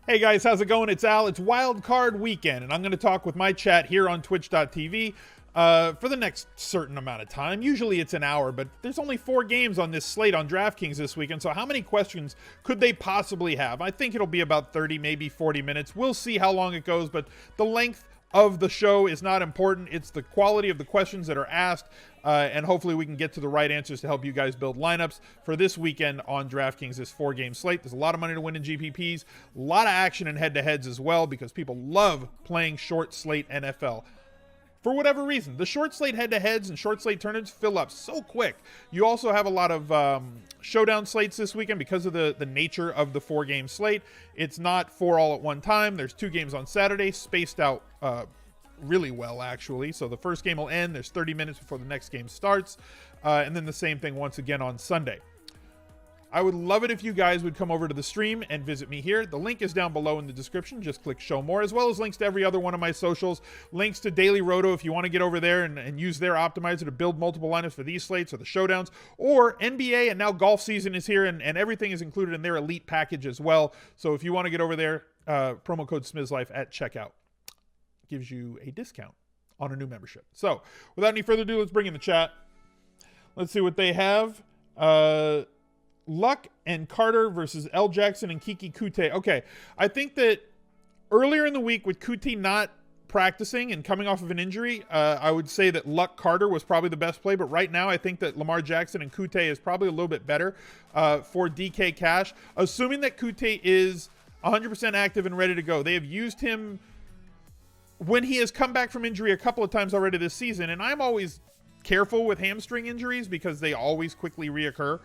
Hey guys, how's it going? It's Al. It's Wild Card Weekend, and I'm going to talk with my chat here on twitch.tv for the next certain amount of time. Usually it's an hour, but there's only 4 games on this slate on Draftkings this weekend, so how many questions could they possibly have? I think it'll be about 30, maybe 40 minutes. We'll see how long it goes, but the length of the show is not important. It's the quality of the questions that are asked, and hopefully we can get to the right answers to help you guys build lineups for this weekend on DraftKings, this 4-game slate. There's a lot of money to win in GPPs, a lot of action in head-to-heads as well, because people love playing short slate NFL. For whatever reason, the short slate head-to-heads and short slate tournaments fill up so quick. You also have a lot of showdown slates this weekend because of the nature of the 4-game slate. It's not 4 all at one time. There's 2 games on Saturday, spaced out really well, actually. So the first game will end. There's 30 minutes before the next game starts. And then the same thing once again on Sunday. I would love it if you guys would come over to the stream and visit me here. The link is down below in the description. Just click show more, as well as links to every other one of my socials. Links to Daily Roto if you want to get over there and use their optimizer to build multiple lineups for these slates or the showdowns. Or NBA, and now golf season is here, and everything is included in their elite package as well. So if you want to get over there, promo code SmithsLife at checkout gives you a discount on a new membership. So without any further ado, let's bring in the chat. Let's see what they have. Luck and Carter versus L. Jackson and Kiki Kute. Okay, I think that earlier in the week with Kute not practicing and coming off of an injury, I would say that Luck Carter was probably the best play, but right now I think that Lamar Jackson and Kute is probably a little bit better for DK Cash, assuming that Kute is 100% active and ready to go. They have used him when he has come back from injury a couple of times already this season, and I'm always careful with hamstring injuries because they always quickly reoccur.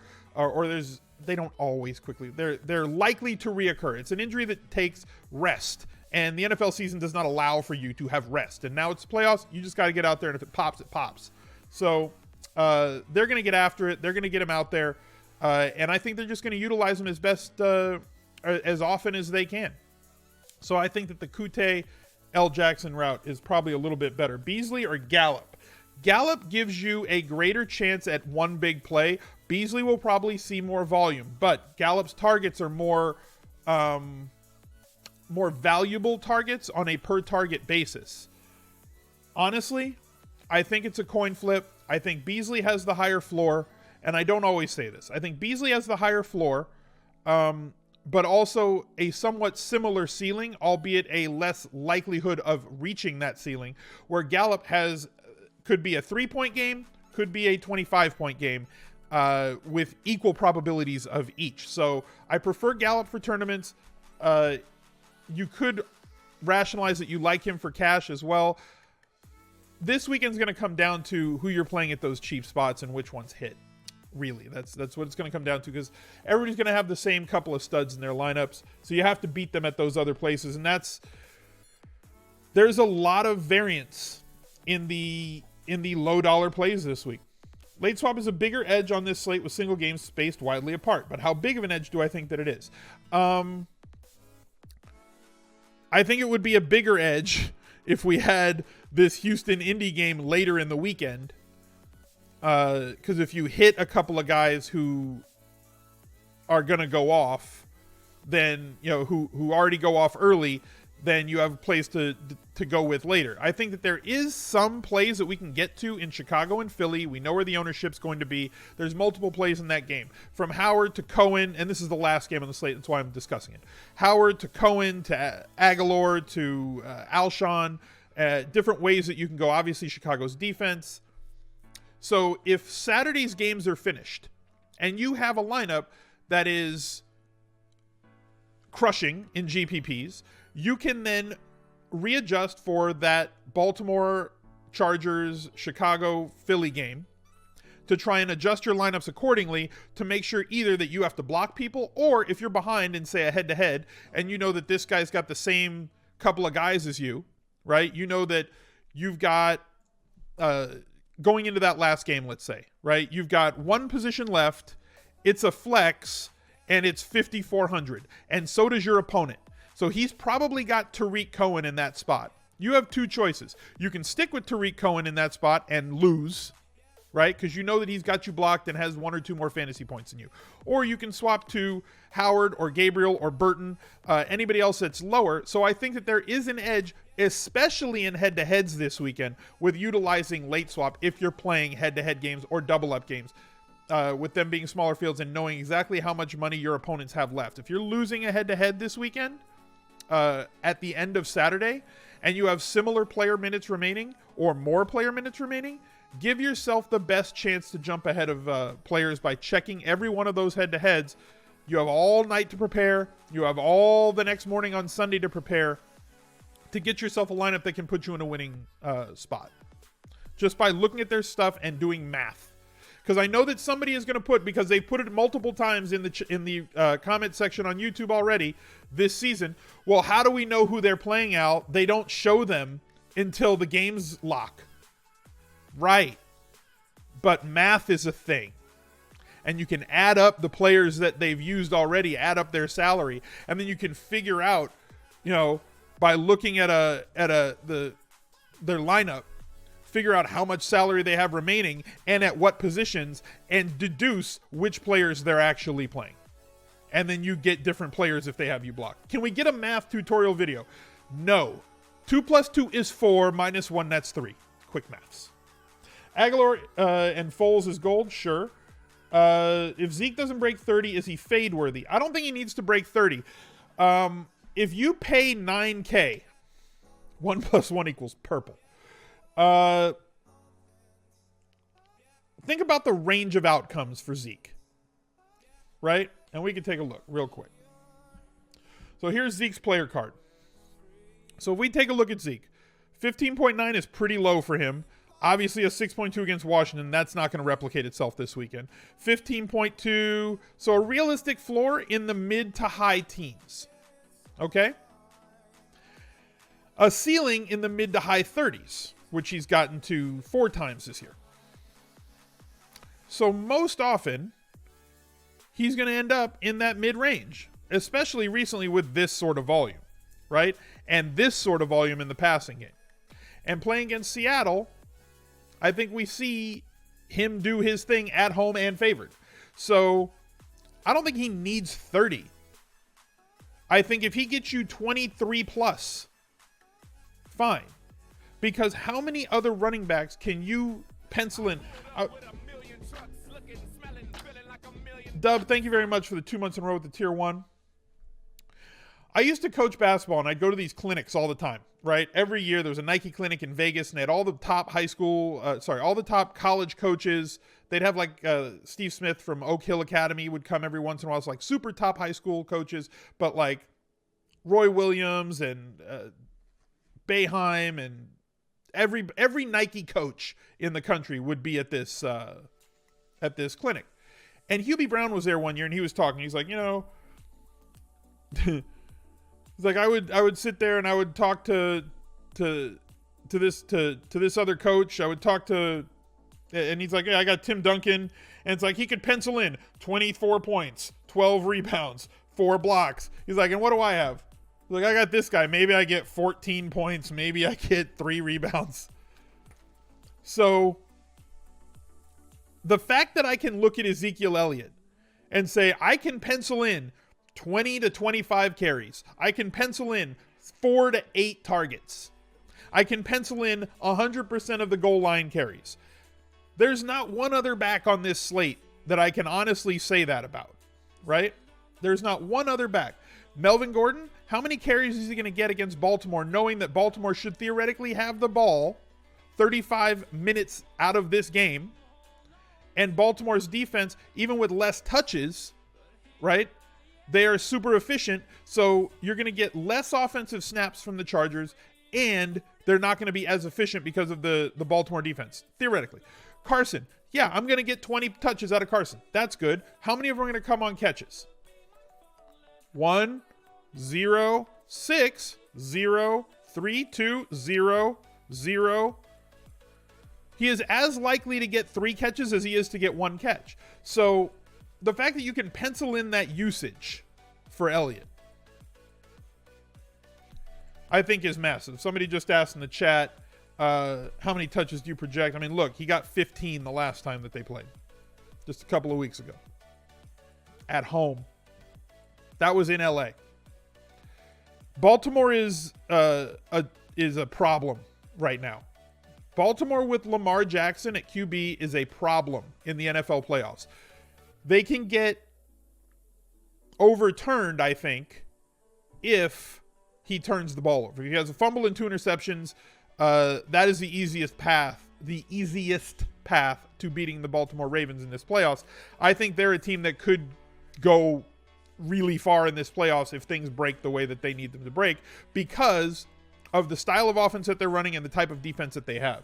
They don't always quickly. They're likely to reoccur. It's an injury that takes rest, and the NFL season does not allow for you to have rest. And now it's playoffs. You just got to get out there, and if it pops, it pops. So they're going to get after it. They're going to get him out there, and I think they're just going to utilize him as best as often as they can. So I think that the Kute L. Jackson route is probably a little bit better. Beasley or Gallup? Gallup gives you a greater chance at one big play. Beasley will probably see more volume, but Gallup's targets are more valuable targets on a per target basis. Honestly, I think it's a coin flip. I think Beasley has the higher floor, and I don't always say this. I think Beasley has the higher floor, but also a somewhat similar ceiling, albeit a less likelihood of reaching that ceiling, where Gallup could be a 3-point game, could be a 25-point game, with equal probabilities of each. So I prefer Gallup for tournaments. You could rationalize that you like him for cash as well. This weekend's going to come down to who you're playing at those cheap spots and which ones hit. Really, that's what it's going to come down to, because everybody's going to have the same couple of studs in their lineups. So you have to beat them at those other places. And there's a lot of variance in the low dollar plays this week. Late swap is a bigger edge on this slate with single games spaced widely apart. But how big of an edge do I think that it is? I think it would be a bigger edge if we had this Houston-Indy game later in the weekend. Because if you hit a couple of guys who are going to go off, then, who already go off early, then you have a place to go with later. I think that there is some plays that we can get to in Chicago and Philly. We know where the ownership's going to be. There's multiple plays in that game. From Howard to Cohen, and this is the last game on the slate, that's why I'm discussing it. Howard to Cohen to Aguilar to Alshon, different ways that you can go. Obviously, Chicago's defense. So if Saturday's games are finished and you have a lineup that is crushing in GPPs, you can then readjust for that Baltimore Chargers, Chicago, Philly game to try and adjust your lineups accordingly to make sure either that you have to block people, or if you're behind in, say, a head-to-head and you know that this guy's got the same couple of guys as you, right? You know that you've got... going into that last game, let's say, right? You've got one position left. It's a flex, and it's 5,400. And so does your opponent. So he's probably got Tariq Cohen in that spot. You have 2 choices. You can stick with Tariq Cohen in that spot and lose, right? Because you know that he's got you blocked and has 1 or 2 more fantasy points than you. Or you can swap to Howard or Gabriel or Burton, anybody else that's lower. So I think that there is an edge, especially in head-to-heads this weekend, with utilizing late swap if you're playing head-to-head games or double-up games, with them being smaller fields and knowing exactly how much money your opponents have left. If you're losing a head-to-head this weekend, at the end of Saturday, and you have similar player minutes remaining or more player minutes remaining, give yourself the best chance to jump ahead of players by checking every one of those head-to-heads. You have all night to prepare. You have all the next morning on Sunday to prepare to get yourself a lineup that can put you in a winning spot. Just by looking at their stuff and doing math. Because I know that somebody is going to put, because they've put it multiple times in the comment section on YouTube already this season, well, how do we know who they're playing out? They don't show them until the games lock. Right. But math is a thing. And you can add up the players that they've used already, add up their salary, and then you can figure out, by looking at their lineup, figure out how much salary they have remaining and at what positions, and deduce which players they're actually playing. And then you get different players if they have you blocked. Can we get a math tutorial video? No. 2 + 2 is 4, minus 1, that's 3. Quick maths. Aguilar and Foles is gold, sure. If Zeke doesn't break 30, is he fade worthy? I don't think he needs to break 30. If you pay $9K, 1 + 1 = purple. Think about the range of outcomes for Zeke, right? And we can take a look real quick. So here's Zeke's player card. So if we take a look at Zeke, 15.9 is pretty low for him. Obviously a 6.2 against Washington. That's not going to replicate itself this weekend. 15.2. So a realistic floor in the mid to high teens. Okay. A ceiling in the mid to high 30s, which he's gotten to 4 times this year. So most often, he's going to end up in that mid-range, especially recently with this sort of volume, right? And this sort of volume in the passing game. And playing against Seattle, I think we see him do his thing at home and favored. So I don't think he needs 30. I think if he gets you 23 plus, fine. Because how many other running backs can you pencil in? Dub, thank you very much for the 2 months in a row with the tier 1. I used to coach basketball, and I'd go to these clinics all the time, right? Every year there was a Nike clinic in Vegas, and they had all the top all the top college coaches. They'd have Steve Smith from Oak Hill Academy would come every once in a while. It's like super top high school coaches, but like Roy Williams and Boeheim and every Nike coach in the country would be at this clinic. And Hubie Brown was there one year, and he was talking. He's like, he's like, I would sit there and I would talk to this other coach. I would talk to, and he's like, yeah, I got Tim Duncan, and it's like he could pencil in 24 points, 12 rebounds, 4 blocks. He's like, and what do I have? He's like, I got this guy. Maybe I get 14 points. Maybe I get 3 rebounds. So the fact that I can look at Ezekiel Elliott and say, I can pencil in 20 to 25 carries. I can pencil in 4 to 8 targets. I can pencil in 100% of the goal line carries. There's not one other back on this slate that I can honestly say that about, right? There's not one other back. Melvin Gordon, how many carries is he going to get against Baltimore, knowing that Baltimore should theoretically have the ball 35 minutes out of this game? And Baltimore's defense, even with less touches, right? They are super efficient. So you're going to get less offensive snaps from the Chargers, and they're not going to be as efficient because of the Baltimore defense, theoretically. Carson, yeah, I'm going to get 20 touches out of Carson. That's good. How many of them are going to come on catches? 1, 0, 6, 0, 3, 2, 0, 0. He is as likely to get 3 catches as he is to get 1 catch. So the fact that you can pencil in that usage for Elliott, I think is massive. Somebody just asked in the chat, how many touches do you project? I mean, look, he got 15 the last time that they played, just a couple of weeks ago, at home. That was in LA. Baltimore is a problem right now. Baltimore with Lamar Jackson at QB is a problem in the NFL playoffs. They can get overturned, I think, if he turns the ball over. If he has a fumble and 2 interceptions, that is the easiest path to beating the Baltimore Ravens in this playoffs. I think they're a team that could go really far in this playoffs if things break the way that they need them to break, because of the style of offense that they're running and the type of defense that they have.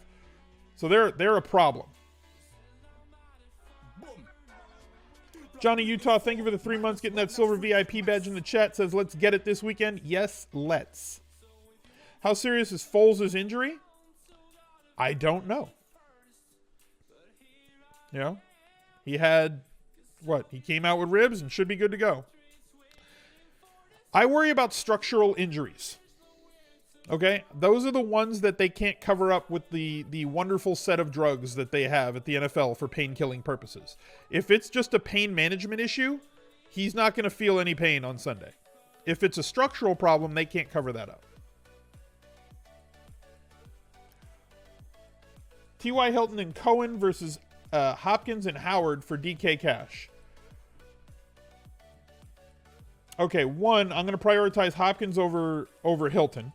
So they're a problem. Johnny Utah, thank you for the 3 months. Getting that silver VIP badge in the chat. Says, let's get it this weekend. Yes, let's. How serious is Foles' injury? I don't know. You know, he had, he came out with ribs and should be good to go. I worry about structural injuries. Okay? Those are the ones that they can't cover up with the wonderful set of drugs that they have at the NFL for pain-killing purposes. If it's just a pain management issue, he's not going to feel any pain on Sunday. If it's a structural problem, they can't cover that up. T.Y. Hilton and Cohen versus Hopkins and Howard for DK Cash. Okay, one, I'm going to prioritize Hopkins over Hilton.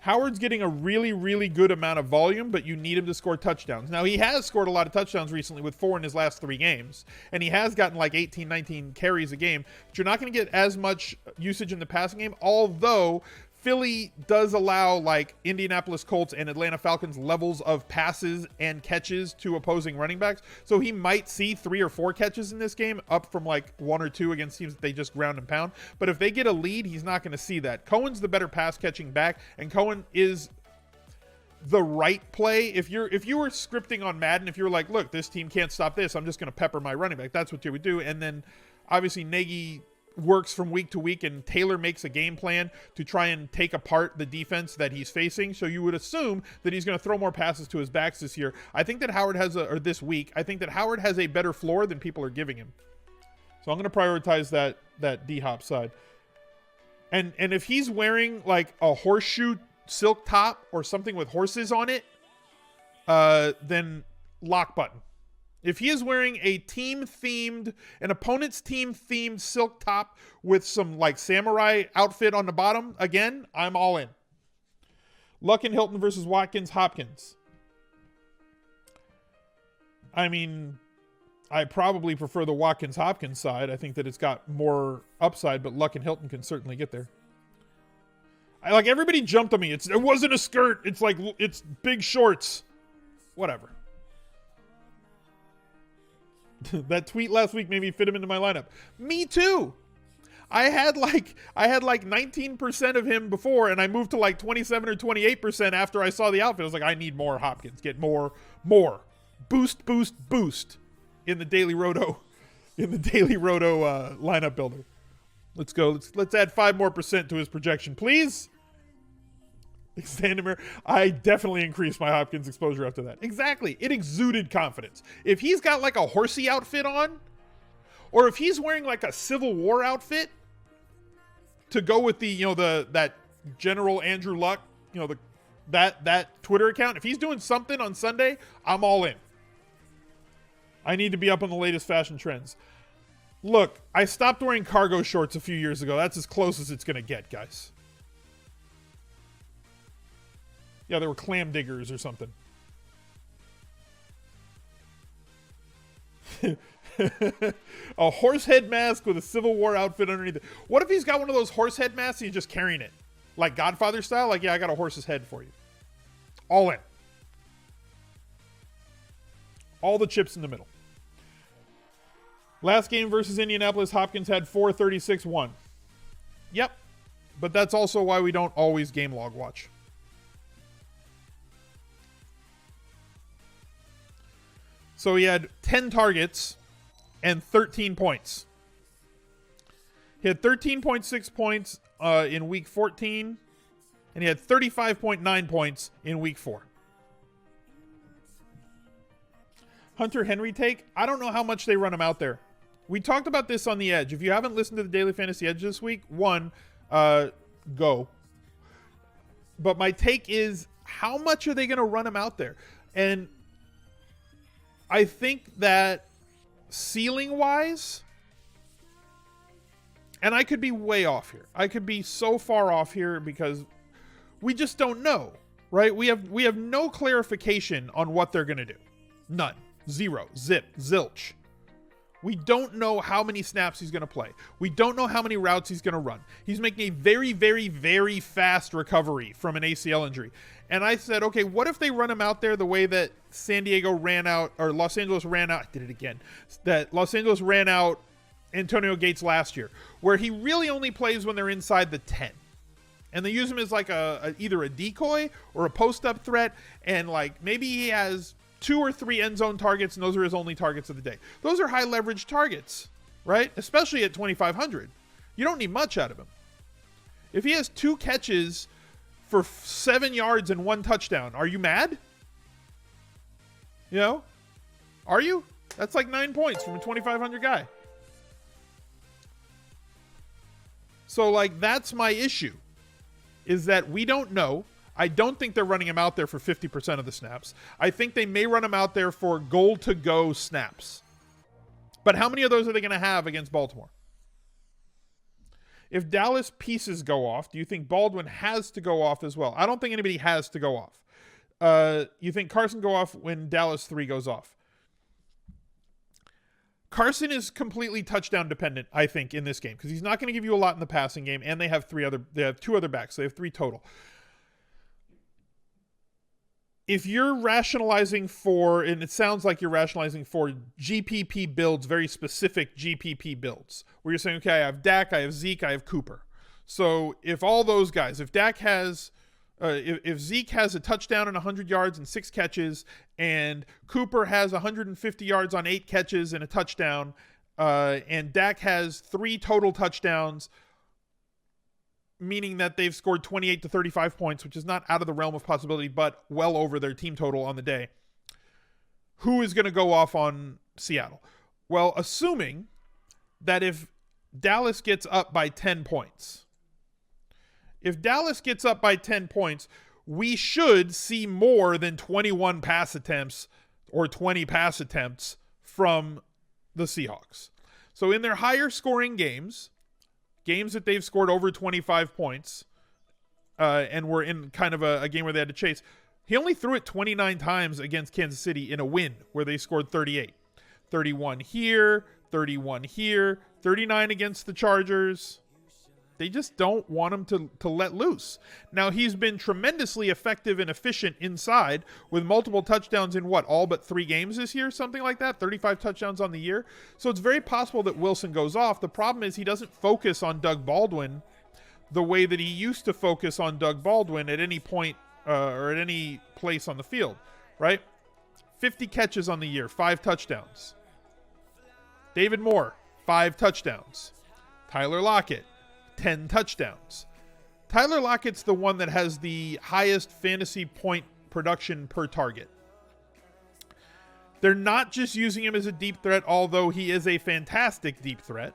Howard's getting a really, really good amount of volume, but you need him to score touchdowns. Now, he has scored a lot of touchdowns recently with 4 in his last 3 games, and he has gotten like 18, 19 carries a game, but you're not going to get as much usage in the passing game, although Philly does allow like Indianapolis Colts and Atlanta Falcons levels of passes and catches to opposing running backs. So he might see 3 or 4 catches in this game, up from like 1 or 2 against teams that they just ground and pound. But if they get a lead, he's not going to see that. Cohen's the better pass catching back, and Cohen is the right play. If you were scripting on Madden, if you're like, look, this team can't stop this, I'm just going to pepper my running back. That's what you would do. And then obviously Nagy works from week to week, and Taylor makes a game plan to try and take apart the defense that he's facing. So you would assume that he's going to throw more passes to his backs this year. I think that Howard has this week, I think that Howard has a better floor than people are giving him. So I'm going to prioritize that D-Hop side. And if he's wearing like a horseshoe silk top or something with horses on it, then lock button. If he is wearing an opponent's team-themed silk top with some like samurai outfit on the bottom, again, I'm all in. Luck and Hilton versus Watkins, Hopkins. I mean, I probably prefer the Watkins-Hopkins side. I think that it's got more upside, but Luck and Hilton can certainly get there. Everybody jumped on me. It wasn't a skirt. It's big shorts. Whatever. That tweet last week made me fit him into my lineup. Me too. I had like 19% of him before, and I moved to like 27 or 28% after I saw the outfit. I was like, I need more Hopkins. Get more. Boost in the Daily Roto lineup builder. Let's go. Let's add 5% more to his projection, please. I definitely increased my Hopkins exposure after that. Exactly. It exuded confidence. If he's got like a horsey outfit on, or if he's wearing like a Civil War outfit to go with that General Andrew Luck, that Twitter account, if he's doing something on Sunday, I'm all in. I need to be up on the latest fashion trends. Look, I stopped wearing cargo shorts a few years ago. That's as close as it's going to get, guys. Yeah, they were clam diggers or something. A horse head mask with a Civil War outfit underneath it. What if he's got one of those horse head masks and he's just carrying it? Like Godfather style? Like, yeah, I got a horse's head for you. All in. All the chips in the middle. Last game versus Indianapolis, Hopkins had 436-1. Yep. But that's also why we don't always game log watch. So he had 10 targets and 13 points. He had 13.6 points in week 14. And he had 35.9 points in week 4. Hunter Henry take. I don't know how much they run him out there. We talked about this on the Edge. If you haven't listened to the Daily Fantasy Edge this week, go. But my take is, how much are they going to run him out there? And I think that ceiling-wise, and I could be way off here. I could be so far off here because we just don't know, right? We have no clarification on what they're going to do. None. Zero. Zip. Zilch. We don't know how many snaps he's going to play. We don't know how many routes he's going to run. He's making a very, very, very fast recovery from an ACL injury. And I said, okay, what if they run him out there the way that Los Angeles ran out, I did it again, that Los Angeles ran out Antonio Gates last year, where he really only plays when they're inside the 10. And they use him as like either a decoy or a post-up threat, and like maybe he has 2 or 3 end zone targets, and those are his only targets of the day. Those are high leverage targets, right? Especially at 2,500. You don't need much out of him. If he has 2 catches for 7 yards and 1 touchdown, are you mad? You know? Are you? That's like 9 points from a 2,500 guy. So, like, that's my issue, is that we don't know. I don't think they're running him out there for 50% of the snaps. I think they may run him out there for goal-to-go snaps. But how many of those are they going to have against Baltimore? If Dallas pieces go off, do you think Baldwin has to go off as well? I don't think anybody has to go off. You think Carson go off when Dallas 3 goes off? Carson is completely touchdown dependent, I think, in this game, because he's not going to give you a lot in the passing game, and they have 2 other backs. They have 3 total. If you're rationalizing for, and it sounds like you're rationalizing for GPP builds, very specific GPP builds, where you're saying, okay, I have Dak, I have Zeke, I have Cooper. So if all those guys, if Dak has, if Zeke has a touchdown and 100 yards and 6 catches, and Cooper has 150 yards on 8 catches and a touchdown, and Dak has 3 total touchdowns, meaning that they've scored 28 to 35 points, which is not out of the realm of possibility, but well over their team total on the day. Who is going to go off on Seattle? Well, assuming that if Dallas gets up by 10 points, we should see more than 21 pass attempts or 20 pass attempts from the Seahawks. So in their higher scoring games that they've scored over 25 points, and were in kind of a game where they had to chase, he only threw it 29 times against Kansas City in a win where they scored 38. 31 here, 31 here, 39 against the Chargers. They just don't want him to let loose. Now, he's been tremendously effective and efficient inside with multiple touchdowns in all but 3 games this year, something like that, 35 touchdowns on the year. So it's very possible that Wilson goes off. The problem is he doesn't focus on Doug Baldwin the way that he used to focus on Doug Baldwin at any point or at any place on the field, right? 50 catches on the year, 5 touchdowns. David Moore, 5 touchdowns. Tyler Lockett, 10 touchdowns. Tyler Lockett's the one that has the highest fantasy point production per target. They're not just using him as a deep threat, although he is a fantastic deep threat,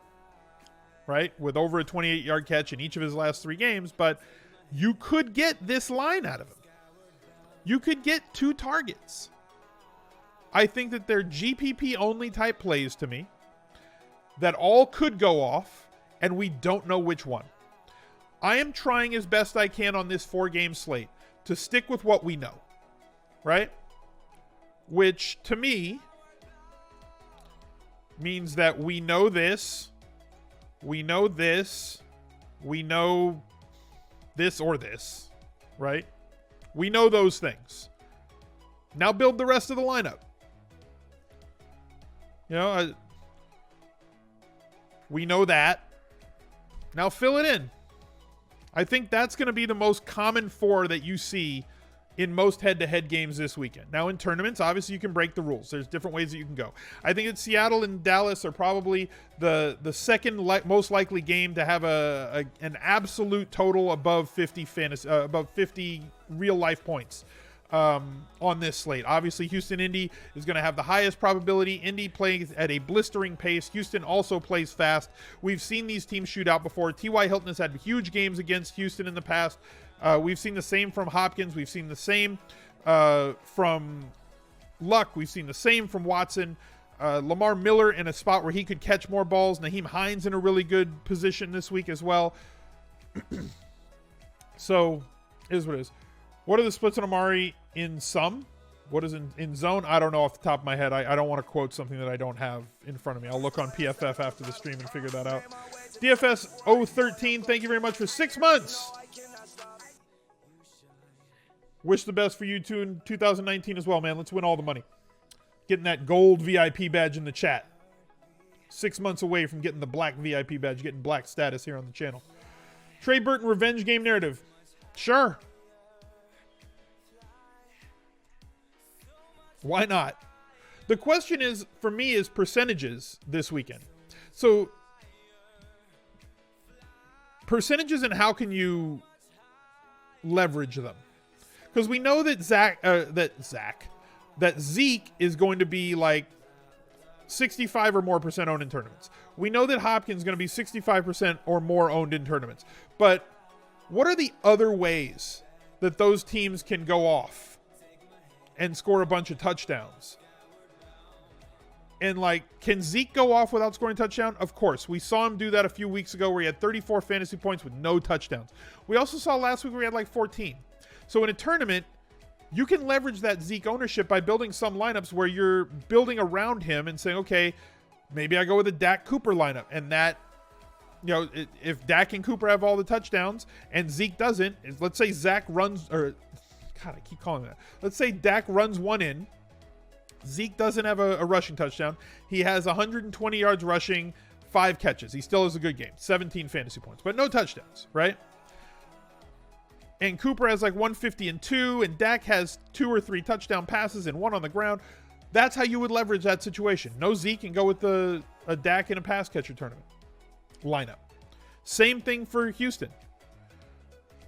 right? With over a 28-yard catch in each of his last 3 games, but you could get this line out of him. You could get 2 targets. I think that they're GPP-only type plays to me that all could go off, and we don't know which one. I am trying as best I can on this 4-game slate to stick with what we know, right? Which, to me, means that we know this, we know this, we know this or this, right? We know those things. Now build the rest of the lineup. You know, we know that. Now fill it in. I think that's going to be the most common 4 that you see in most head-to-head games this weekend. Now, in tournaments, obviously you can break the rules. There's different ways that you can go. I think that Seattle and Dallas are probably the second most likely game to have an absolute total above 50 real-life points on this slate. Obviously, Houston-Indy is going to have the highest probability. Indy plays at a blistering pace. Houston also plays fast. We've seen these teams shoot out before. T.Y. Hilton has had huge games against Houston in the past. We've seen the same from Hopkins. We've seen the same from Luck. We've seen the same from Watson. Lamar Miller in a spot where he could catch more balls. Naheem Hines in a really good position this week as well. So, it is what it is. What are the splits on Amari in sum? What is in zone? I don't know off the top of my head. I don't want to quote something that I don't have in front of me. I'll look on PFF after the stream and figure that out. DFS 013, thank you very much for 6 months. Wish the best for you too in 2019 as well, man. Let's win all the money. Getting that gold VIP badge in the chat. 6 months away from getting the black VIP badge, getting black status here on the channel. Trey Burton revenge game narrative. Sure. Why not? The question is, for me, is percentages this weekend. So, percentages and how can you leverage them? Because we know that Zeke is going to be like 65 or more % owned in tournaments. We know that Hopkins is going to be 65% or more owned in tournaments. But what are the other ways that those teams can go off and score a bunch of touchdowns? And can Zeke go off without scoring a touchdown? Of course. We saw him do that a few weeks ago where he had 34 fantasy points with no touchdowns. We also saw last week where he had 14. So in a tournament, you can leverage that Zeke ownership by building some lineups where you're building around him and saying, okay, maybe I go with a Dak Cooper lineup. And that, if Dak and Cooper have all the touchdowns and Zeke doesn't, let's say Zach runs, or God, I keep calling that. Let's say Dak runs one in. Zeke doesn't have a rushing touchdown. He has 120 yards rushing, 5 catches. He still has a good game, 17 fantasy points, but no touchdowns, right? And Cooper has 150 and 2, and Dak has 2 or 3 touchdown passes and 1 on the ground. That's how you would leverage that situation. No Zeke and go with a Dak in a pass catcher tournament lineup. Same thing for Houston.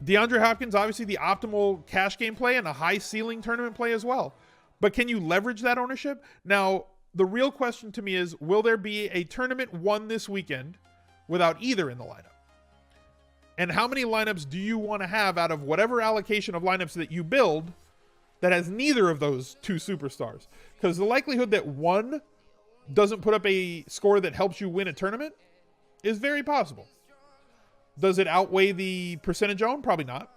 DeAndre Hopkins, obviously the optimal cash game play and a high ceiling tournament play as well. But can you leverage that ownership? Now, the real question to me is, will there be a tournament won this weekend without either in the lineup? And how many lineups do you want to have out of whatever allocation of lineups that you build that has neither of those two superstars? Because the likelihood that one doesn't put up a score that helps you win a tournament is very possible. Does it outweigh the percentage owned? Probably not.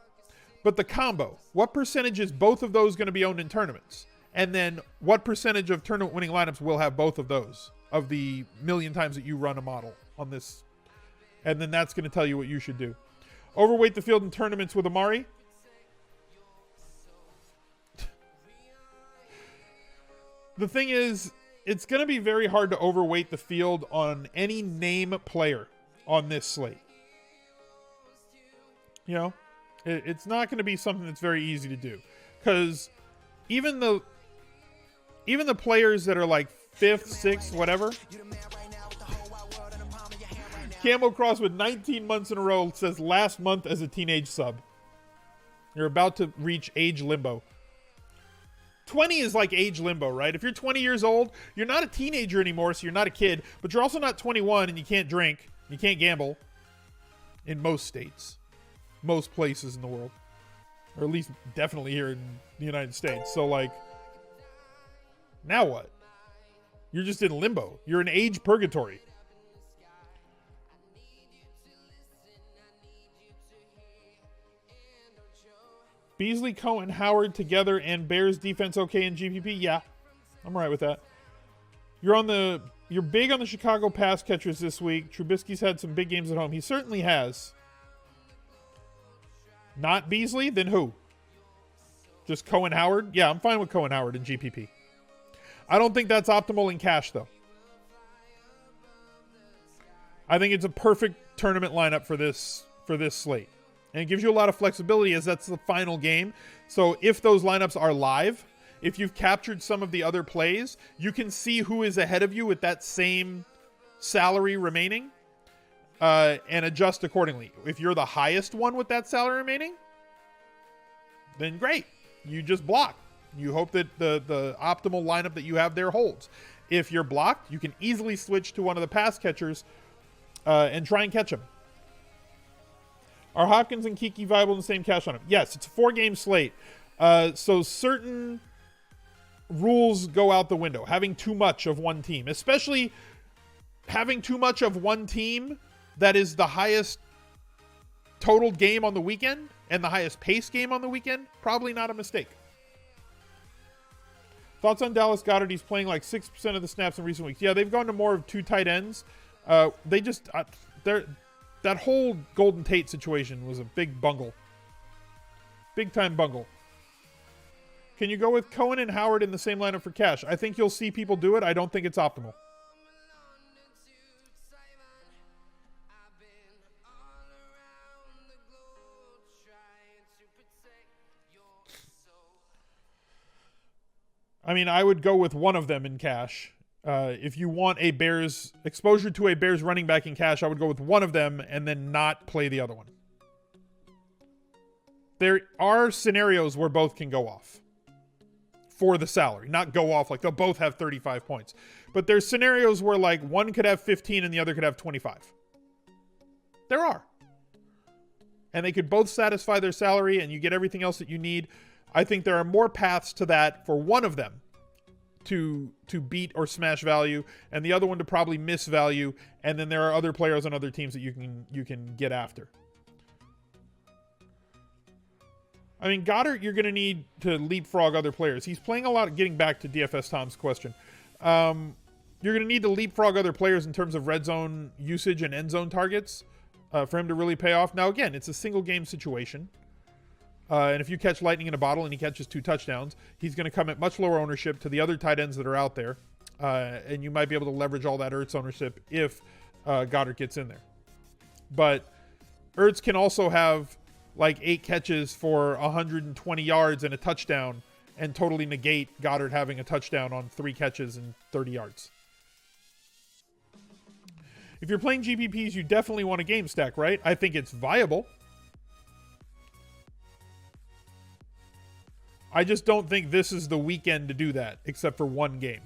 But the combo, what percentage is both of those going to be owned in tournaments? And then what percentage of tournament winning lineups will have both of those of the million times that you run a model on this? And then that's going to tell you what you should do. Overweight the field in tournaments with Amari. The thing is, it's going to be very hard to overweight the field on any name player on this slate. It's not going to be something that's very easy to do. Because even the players that are 5th, 6th, whatever. Camel Cross with 19 months in a row says last month as a teenage sub. You're about to reach age limbo. 20 is like age limbo, right? If you're 20 years old, you're not a teenager anymore, so you're not a kid, but you're also not 21 and you can't drink, you can't gamble in most states, most places in the world, or at least definitely here in the United States. So now what? You're just in limbo. You're in age purgatory. Beasley, Cohen, Howard together and Bears defense okay in GPP? Yeah, I'm all right with that. You're big on the Chicago pass catchers this week. Trubisky's had some big games at home. He certainly has. Not Beasley? Then who? Just Cohen, Howard? Yeah, I'm fine with Cohen, Howard in GPP. I don't think that's optimal in cash, though. I think it's a perfect tournament lineup for this slate. And it gives you a lot of flexibility as that's the final game. So if those lineups are live, if you've captured some of the other plays, you can see who is ahead of you with that same salary remaining and adjust accordingly. If you're the highest one with that salary remaining, then great. You just block. You hope that the optimal lineup that you have there holds. If you're blocked, you can easily switch to one of the pass catchers and try and catch him. Are Hopkins and Kiki viable in the same cash lineup? Yes, it's a 4-game slate. So certain rules go out the window. Having too much of one team, especially having too much of one team that is the highest totaled game on the weekend and the highest pace game on the weekend, probably not a mistake. Thoughts on Dallas Goddard? He's playing like 6% of the snaps in recent weeks. Yeah, they've gone to more of 2 tight ends. They just that whole Golden Tate situation was a big bungle. Big time bungle. Can you go with Cohen and Howard in the same lineup for cash? I think you'll see people do it. I don't think it's optimal. I mean, I would go with one of them in cash. If you want a Bears exposure to a Bears running back in cash, I would go with one of them and then not play the other one. There are scenarios where both can go off for the salary, not go off like they'll both have 35 points. But there's scenarios where like one could have 15 and the other could have 25. There are. And they could both satisfy their salary and you get everything else that you need. I think there are more paths to that for one of them to beat or smash value, and the other one to probably miss value, and then there are other players on other teams that you can get after. I mean, Goddard, you're going to need to leapfrog other players. He's playing a lot, getting back to DFS Tom's question. You're going to need to leapfrog other players in terms of red zone usage and end zone targets for him to really pay off. Now, again, it's a single game situation. And if you catch lightning in a bottle and he catches 2 touchdowns, he's going to come at much lower ownership to the other tight ends that are out there. And you might be able to leverage all that Ertz ownership if Goddard gets in there. But Ertz can also have like 8 catches for 120 yards and a touchdown and totally negate Goddard having a touchdown on 3 catches and 30 yards. If you're playing GPPs, you definitely want a game stack, right? I think it's viable. I just don't think this is the weekend to do that, except for one game.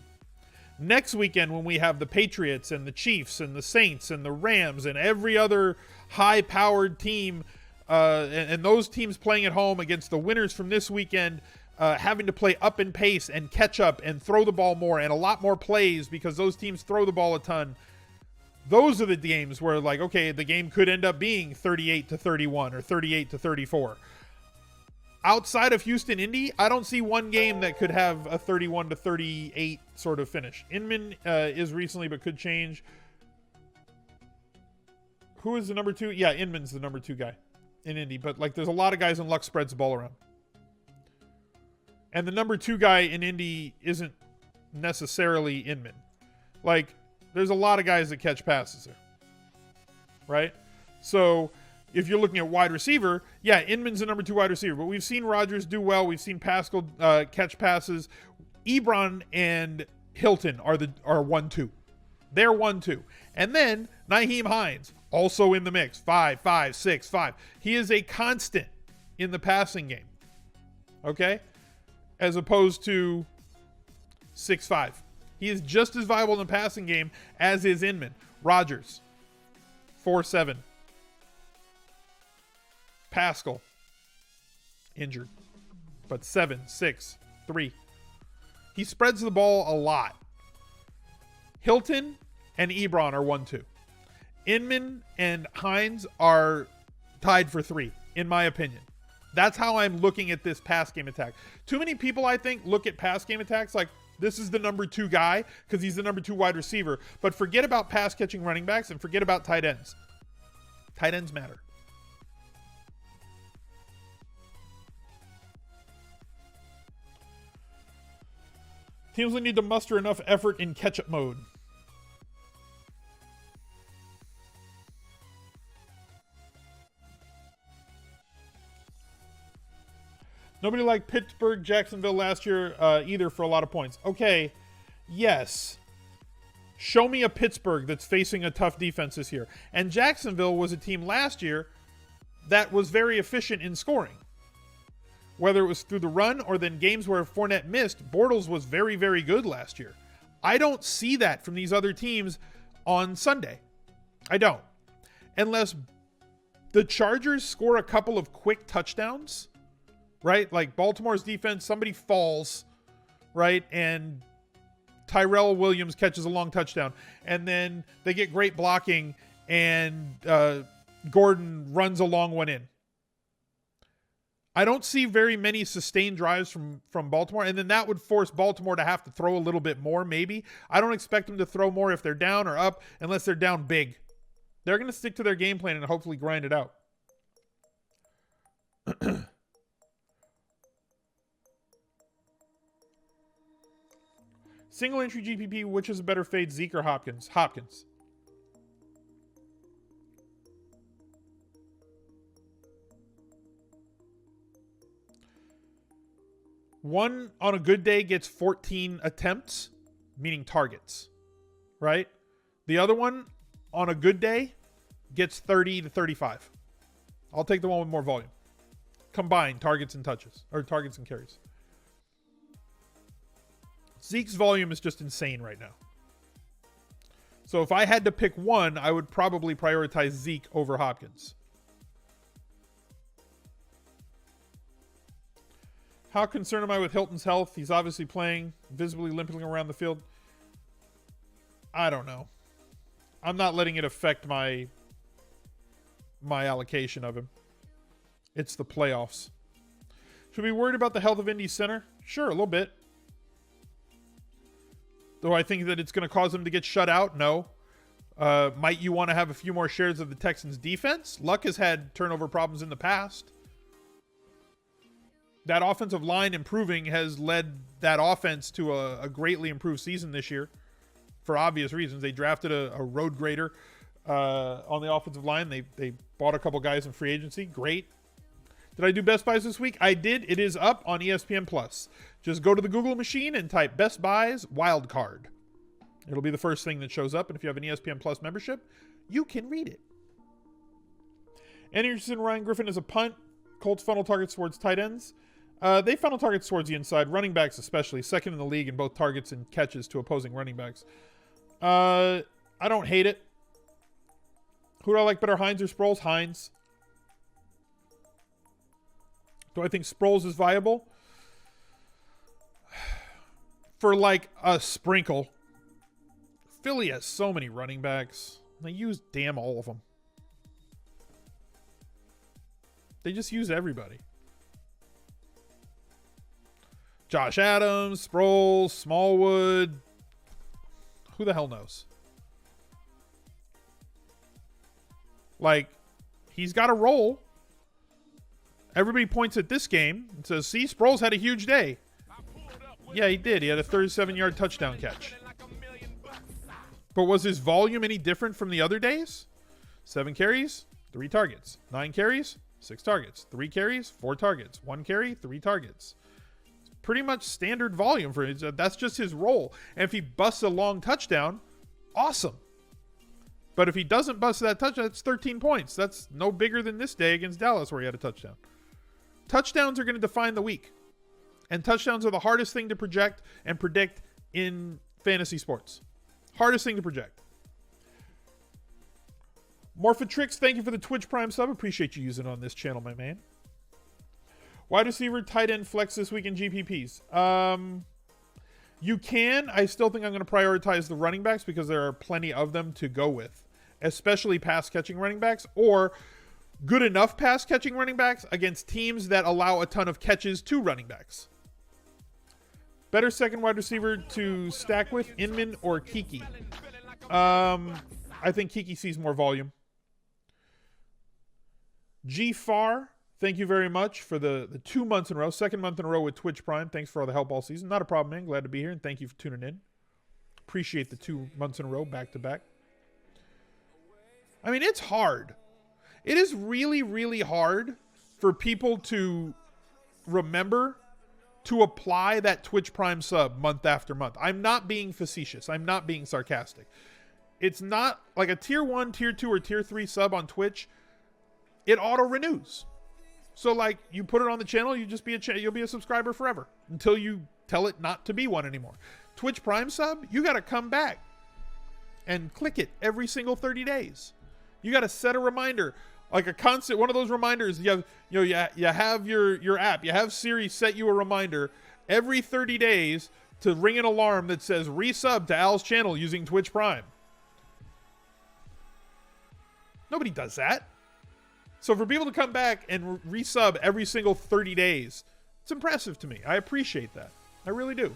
Next weekend, when we have the Patriots and the Chiefs and the Saints and the Rams and every other high-powered team, and those teams playing at home against the winners from this weekend, having to play up in pace and catch up and throw the ball more and a lot more plays because those teams throw the ball a ton. Those are the games where, like, okay, the game could end up being 38-31 or 38-34. Outside of Houston, Indy, I don't see one game that could have a 31-38 sort of finish. Inman is recently, but could change. Who is the number 2? Yeah, Inman's the number 2 guy in Indy. But like, there's a lot of guys in luck spreads the ball around. And the number 2 guy in Indy isn't necessarily Inman. Like, there's a lot of guys that catch passes there. Right? So if you're looking at wide receiver, yeah, Inman's the number 2 wide receiver. But we've seen Rodgers do well. We've seen Pascal catch passes. Ebron and Hilton are 1-2. They're 1-2. And then Nyheim Hines, also in the mix. 5, 6, 5. He is a constant in the passing game. Okay? As opposed to 6-5. He is just as viable in the passing game as is Inman. Rodgers, 4-7. Pascal, injured, but 7, 6, 3. He spreads the ball a lot. Hilton and Ebron are 1-2. Inman and Hines are tied for 3, in my opinion. That's how I'm looking at this pass game attack. Too many people, I think, look at pass game attacks like this is the number 2 guy because he's the number 2 wide receiver, but forget about pass catching running backs and forget about tight ends. Tight ends matter. Teams will need to muster enough effort in catch-up mode. Nobody liked Pittsburgh, Jacksonville last year either for a lot of points. Okay, yes. Show me a Pittsburgh that's facing a tough defense this year. And Jacksonville was a team last year that was very efficient in scoring. Whether it was through the run or then games where Fournette missed, Bortles was very, very good last year. I don't see that from these other teams on Sunday. I don't. Unless the Chargers score a couple of quick touchdowns, right? Like Baltimore's defense, somebody falls, right? And Tyrell Williams catches a long touchdown. And then they get great blocking and Gordon runs a long one in. I don't see very many sustained drives from Baltimore, and then that would force Baltimore to have to throw a little bit more, maybe. I don't expect them to throw more if they're down or up, unless they're down big. They're going to stick to their game plan and hopefully grind it out. Single entry GPP, which is a better fade, Zeke or Hopkins? Hopkins. One on a good day gets 14 attempts, meaning targets, right? The other one on a good day gets 30 to 35. I'll take the one with more volume. Combined targets and touches, or targets and carries. Zeke's volume is just insane right now. So if I had to pick one, I would probably prioritize Zeke over Hopkins. How concerned am I with Hilton's health? He's obviously playing, visibly limping around the field. I don't know. I'm not letting it affect my allocation of him. It's the playoffs. Should we be worried about the health of Indy's center? Sure, a little bit. Though I think that it's going to cause them to get shut out? No. Might you want to have a few more shares of the Texans' defense? Luck has had turnover problems in the past. That offensive line improving has led that offense to a greatly improved season this year for obvious reasons. They drafted a road grader on the offensive line. They bought a couple guys in free agency. Great. Did I do Best Buys this week? I did. It is up on ESPN Plus. Just go to the Google machine and type Best Buys Wildcard. It'll be the first thing that shows up. And if you have an ESPN Plus membership, you can read it. Any interest in Ryan Griffin as a punt? Colts funnel targets towards tight ends. They funnel targets towards the inside. Running backs especially. Second in the league in both targets and catches to opposing running backs. I don't hate it. Who do I like better, Hines or Sproles? Hines. Do I think Sproles is viable? For like a sprinkle. Philly has so many running backs. They use damn all of them. They just use everybody. Josh Adams, Sproles, Smallwood. Who the hell knows? Like, he's got a role. Everybody points at this game and says, see, Sproles had a huge day. Yeah, he did. He had a 37-yard touchdown catch. But was his volume any different from the other days? 7 carries, 3 targets. 9 carries, 6 targets. 3 carries, 4 targets. 1 carry, 3 targets. It's pretty much standard volume for his. That's just his role. And if he busts a long touchdown, awesome. But if he doesn't bust that touchdown, it's 13 points. That's no bigger than this day against Dallas where he had a touchdown. Touchdowns are going to define the week. And touchdowns are the hardest thing to project and predict in fantasy sports. Hardest thing to project. Morphatrix, thank you for the Twitch Prime sub. Appreciate you using it on this channel, my man. Wide receiver, tight end flex this week in GPPs. You can. I still think I'm going to prioritize the running backs because there are plenty of them to go with. Especially pass-catching running backs or good enough pass-catching running backs against teams that allow a ton of catches to running backs. Better second wide receiver to stack with, Inman or Kiki? I think Kiki sees more volume. G-Far, thank you very much for the 2 months in a row. Second month in a row with Twitch Prime. Thanks for all the help all season. Not a problem, man. Glad to be here, and thank you for tuning in. Appreciate the 2 months in a row, back-to-back. I mean, it's hard. It is really, really hard for people to remember to apply that Twitch Prime sub month after month. I'm not being facetious. I'm not being sarcastic. It's not like a tier 1, tier 2, or tier 3 sub on Twitch. It auto renews. So like you put it on the channel, you just you'll be a subscriber forever until you tell it not to be one anymore. Twitch Prime sub, you got to come back and click it every single 30 days. You got to set a reminder, like a constant one of those reminders. You have your app. You have Siri set you a reminder every 30 days to ring an alarm that says resub to Al's channel using Twitch Prime. Nobody does that. So for people to come back and resub every single 30 days, it's impressive to me. I appreciate that. I really do.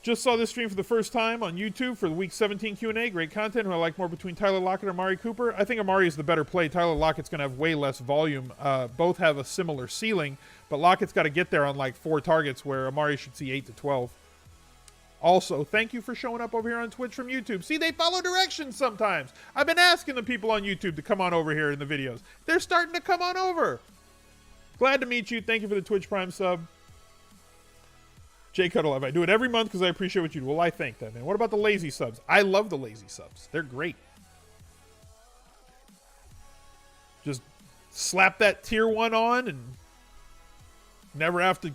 Just saw this stream for the first time on YouTube for the Week 17 Q&A. Great content. Who I like more between Tyler Lockett or Amari Cooper? I think Amari is the better play. Tyler Lockett's going to have way less volume. Both have a similar ceiling, but Lockett's got to get there on like 4 targets where Amari should see 8 to 12. Also, thank you for showing up over here on Twitch from YouTube. See, they follow directions sometimes. I've been asking the people on YouTube to come on over here in the videos. They're starting to come on over. Glad to meet you. Thank you for the Twitch Prime sub. Jay Cuddle, I do it every month because I appreciate what you do. Well, I thank that, man. What about the lazy subs? I love the lazy subs. They're great. Just slap that tier 1 on and never have to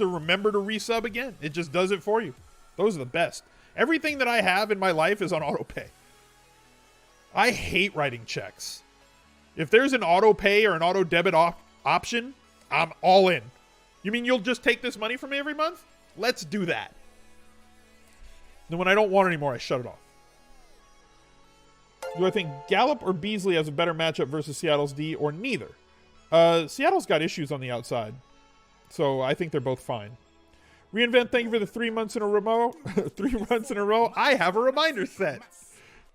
remember to resub again. It just does it for you. Those are the best. Everything that I have in my life is on auto pay. I hate writing checks. If there's an auto pay or an auto debit option, I'm all in. You mean you'll just take this money from me every month? Let's do that. Then when I don't want it anymore, I shut it off. Do I think Gallup or Beasley has a better matchup versus Seattle's D, or neither? Seattle's got issues on the outside. So I think they're both fine. Reinvent, thank you for the 3 months in a row. 3 months in a row. I have a reminder set.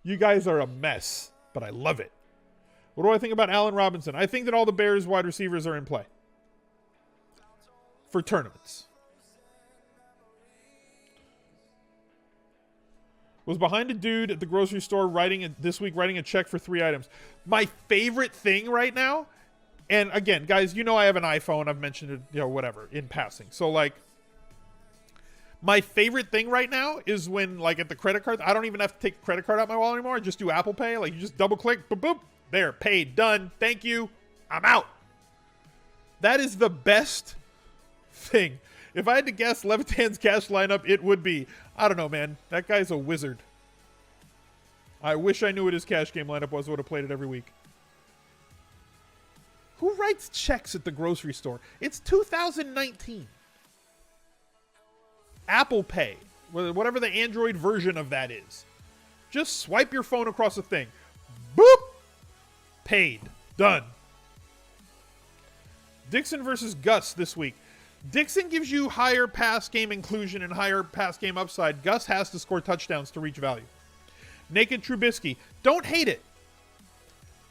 You guys are a mess, but I love it. What do I think about Allen Robinson? I think that all the Bears wide receivers are in play for tournaments. Was behind a dude at the grocery store writing a check for 3 items. My favorite thing right now. And again, guys, you know I have an iPhone. I've mentioned it, whatever, in passing. So, like, my favorite thing right now is when, like, at the credit card, I don't even have to take a credit card out my wallet anymore. I just do Apple Pay. Like, you just double click, boop, boop, there, paid, done, thank you, I'm out. That is the best thing. If I had to guess Levitan's cash lineup, it would be, I don't know, man. That guy's a wizard. I wish I knew what his cash game lineup was. I would have played it every week. Who writes checks at the grocery store? It's 2019. Apple Pay, whatever the Android version of that is. Just swipe your phone across the thing. Boop! Paid. Done. Dixon versus Gus this week. Dixon gives you higher pass game inclusion and higher pass game upside. Gus has to score touchdowns to reach value. Naked Trubisky. Don't hate it.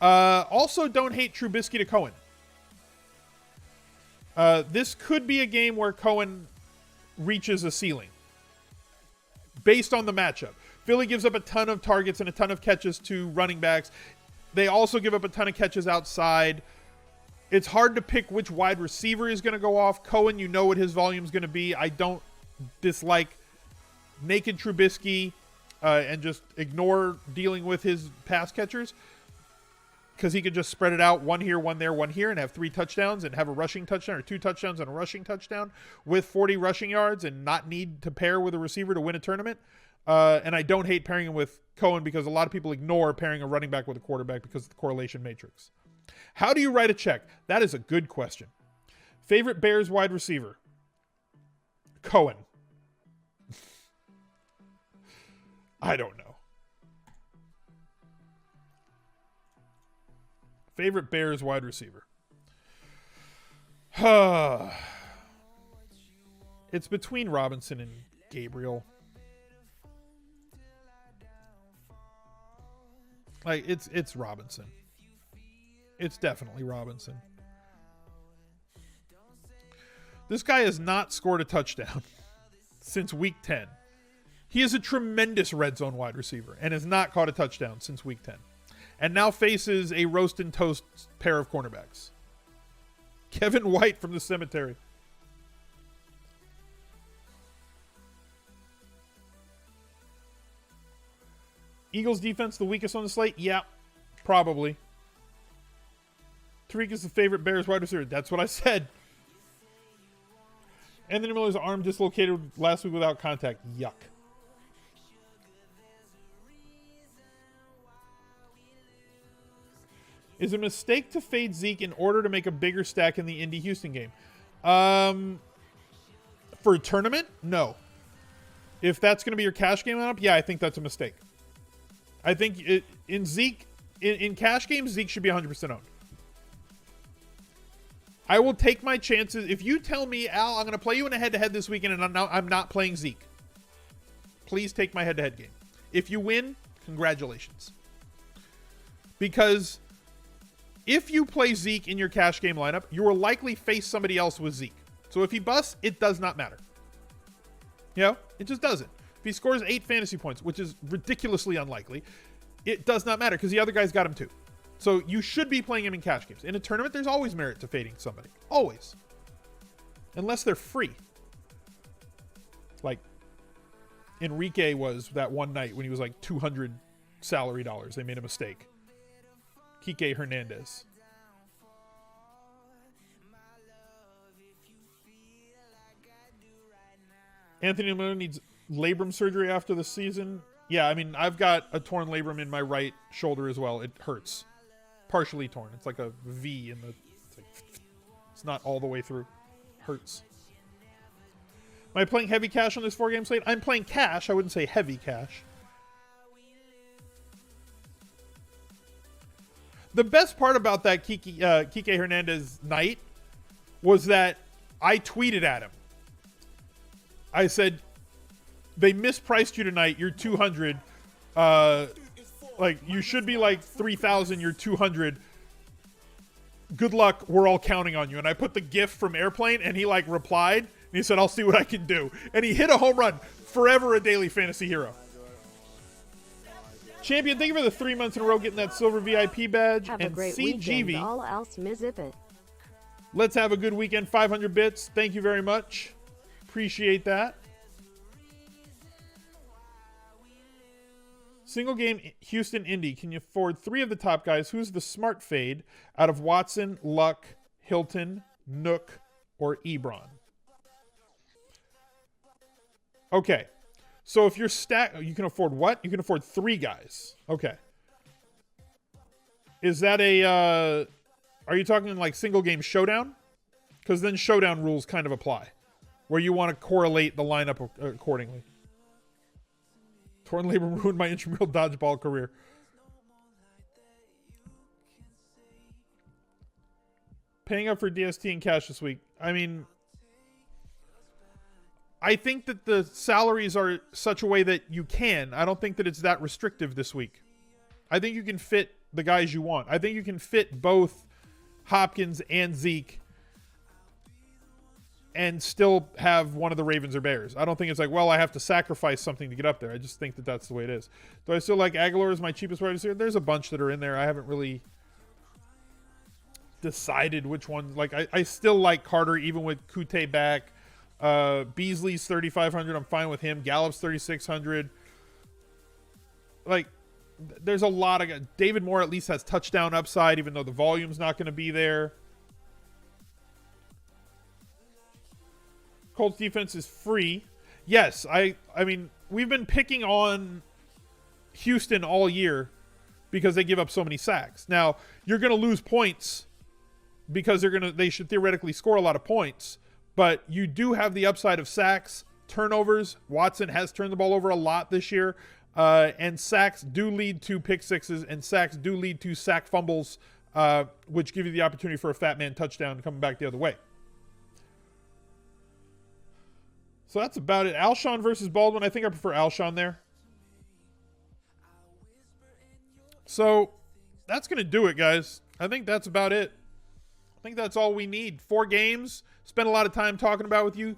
Also, don't hate Trubisky to Cohen. This could be a game where Cohen reaches a ceiling based on the matchup. Philly gives up a ton of targets and a ton of catches to running backs. They also give up a ton of catches outside. It's hard to pick which wide receiver is going to go off. Cohen, you know what his volume is going to be. I don't dislike naked Trubisky and just ignore dealing with his pass catchers, because he could just spread it out, one here, one there, one here, and have 3 touchdowns and have a rushing touchdown, or 2 touchdowns and a rushing touchdown with 40 rushing yards and not need to pair with a receiver to win a tournament. And I don't hate pairing him with Cohen, because a lot of people ignore pairing a running back with a quarterback because of the correlation matrix. How do you write a check? That is a good question. Favorite Bears wide receiver? Cohen. I don't know. Favorite Bears wide receiver? It's between Robinson and Gabriel. Like, it's Robinson. It's definitely Robinson. This guy has not scored a touchdown since week 10. He is a tremendous red zone wide receiver and has not caught a touchdown since week 10. and now faces a roast and toast pair of cornerbacks. Kevin White from the cemetery. Eagles defense the weakest on the slate? Yeah, probably. Tariq is the favorite Bears wide receiver. That's what I said. Anthony Miller's arm dislocated last week without contact. Yuck. Is it a mistake to fade Zeke in order to make a bigger stack in the Indy-Houston game? For a tournament? No. If that's going to be your cash game lineup, yeah, I think that's a mistake. I think in cash games, Zeke should be 100% owned. I will take my chances. If you tell me, Al, I'm going to play you in a head-to-head this weekend and I'm not playing Zeke, please take my head-to-head game. If you win, congratulations. Because if you play Zeke in your cash game lineup, you will likely face somebody else with Zeke. So if he busts, it does not matter. You know, it just doesn't. If he scores 8 fantasy points, which is ridiculously unlikely, it does not matter because the other guy's got him too. So you should be playing him in cash games. In a tournament, there's always merit to fading somebody. Always. Unless they're free. Like Enrique was that one night when he was like 200 salary dollars. They made a mistake. Kike Hernandez. Anthony Miller needs labrum surgery after the season. Yeah, I mean, I've got a torn labrum in my right shoulder as well. It hurts. Partially torn. It's like a V in the... It's not all the way through. Hurts. Am I playing heavy cash on this 4-game slate? I'm playing cash. I wouldn't say heavy cash. The best part about that Kike Hernandez night was that I tweeted at him. I said, they mispriced you tonight. You're 200. Like, you should be like 3,000. You're 200. Good luck. We're all counting on you. And I put the GIF from Airplane, and he like replied. And he said, I'll see what I can do. And he hit a home run. Forever a daily fantasy hero. Champion, thank you for the 3 months in a row getting that silver VIP badge. Have and a great CGV. weekend. All else mizzip it. Let's have a good weekend. 500 bits. Thank you very much. Appreciate that. Single game Houston Indy. Can you afford 3 of the top guys? Who's the smart fade out of Watson, Luck, Hilton, Nook, or Ebron? Okay. So if you're you can afford what? You can afford 3 guys. Okay. Is that a, are you talking like single game showdown? Because then showdown rules kind of apply. Where you want to correlate the lineup accordingly. Torn labor ruined my intramural dodgeball career. Paying up for DST in cash this week. I mean, I think that the salaries are such a way that you can. I don't think that it's that restrictive this week. I think you can fit the guys you want. I think you can fit both Hopkins and Zeke and still have one of the Ravens or Bears. I don't think it's like, well, I have to sacrifice something to get up there. I just think that that's the way it is. Do I still like Aguilar as my cheapest wide receiver? There's a bunch that are in there. I haven't really decided which one. Like, I still like Carter, even with Kute back. Beasley's 3,500. I'm fine with him. Gallup's 3,600. Like, there's a lot of... David Moore at least has touchdown upside, even though the volume's not going to be there. Colts defense is free. Yes, I mean, we've been picking on Houston all year because they give up so many sacks. Now, you're going to lose points because they should theoretically score a lot of points, but you do have the upside of sacks, turnovers. Watson has turned the ball over a lot this year, and sacks do lead to pick sixes, and sacks do lead to sack fumbles, which give you the opportunity for a fat man touchdown coming back the other way. So that's about it. Alshon versus Baldwin. I think I prefer Alshon there. So that's going to do it, guys. I think that's about it. I think that's all we need. 4 games. Spent a lot of time talking about with you.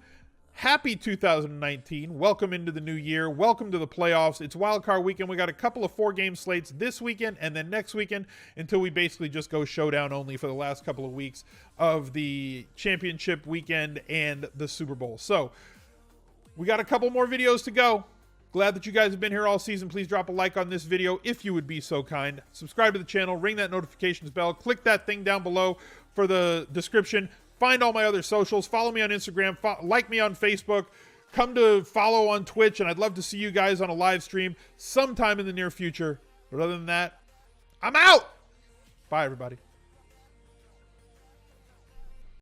Happy 2019. Welcome into the new year. Welcome to the playoffs. It's wildcard weekend. We got a couple of 4-game slates this weekend and then next weekend until we basically just go showdown only for the last couple of weeks of the championship weekend and the Super Bowl. So we got a couple more videos to go. Glad that you guys have been here all season. Please drop a like on this video if you would be so kind. Subscribe to the channel. Ring that notifications bell. Click that thing down below for the description. Find all my other socials. Follow me on Instagram. Like me on Facebook. Come to follow on Twitch. And I'd love to see you guys on a live stream sometime in the near future. But other than that, I'm out. Bye, everybody.